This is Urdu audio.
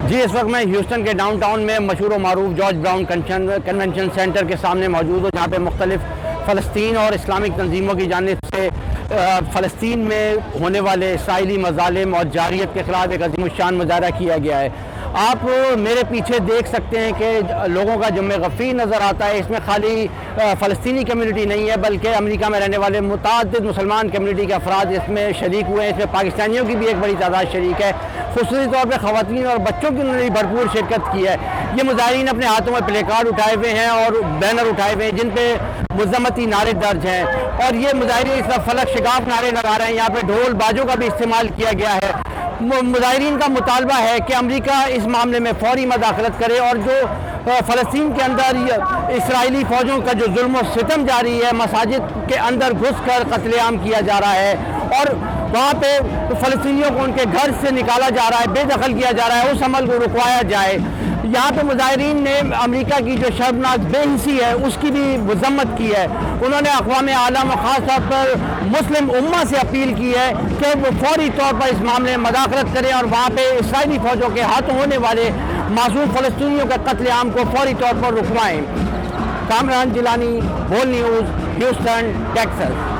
جی اس وقت میں ہیوسٹن کے ڈاؤن ٹاؤن میں مشہور و معروف جارج براؤن کنونشن سینٹر کے سامنے موجود ہوں، جہاں پہ مختلف فلسطین اور اسلامک تنظیموں کی جانب سے فلسطین میں ہونے والے اسرائیلی مظالم اور جارحیت کے خلاف ایک عظیم الشان مظاہرہ کیا گیا ہے۔ آپ میرے پیچھے دیکھ سکتے ہیں کہ لوگوں کا جمع غفیر نظر آتا ہے۔ اس میں خالی فلسطینی کمیونٹی نہیں ہے بلکہ امریکہ میں رہنے والے متعدد مسلمان کمیونٹی کے افراد اس میں شریک ہوئے ہیں۔ اس میں پاکستانیوں کی بھی ایک بڑی تعداد شریک ہے، خصوصی طور پہ خواتین اور بچوں کی انہوں نے بھرپور شرکت کی ہے۔ یہ مظاہرین اپنے ہاتھوں میں پلے کارڈ اٹھائے ہوئے ہیں اور بینر اٹھائے ہوئے ہیں جن پہ مذمتی نعرے درج ہیں، اور یہ مظاہرین اس وقت فلک شگاف نعرے لگا رہے ہیں۔ یہاں پہ ڈھول باجوں کا بھی استعمال کیا گیا ہے۔ مظاہرین کا مطالبہ ہے کہ امریکہ اس معاملے میں فوری مداخلت کرے، اور جو فلسطین کے اندر اسرائیلی فوجوں کا جو ظلم و ستم جاری ہے، مساجد کے اندر گھس کر قتل عام کیا جا رہا ہے اور وہاں پہ فلسطینیوں کو ان کے گھر سے نکالا جا رہا ہے، بے دخل کیا جا رہا ہے، اس عمل کو رکوایا جائے۔ یہاں پہ مظاہرین نے امریکہ کی جو شرمناک بے حسی ہے اس کی بھی مذمت کی ہے۔ انہوں نے اقوام عالم اور خاص طور پر مسلم امہ سے اپیل کی ہے کہ وہ فوری طور پر اس معاملے میں مداخلت کریں اور وہاں پہ اسرائیلی فوجوں کے ہاتھوں ہونے والے معصوم فلسطینیوں کے قتل عام کو فوری طور پر رکوائیں۔ کامران جیلانی، بول نیوز، ہیوسٹن، ٹیکساس۔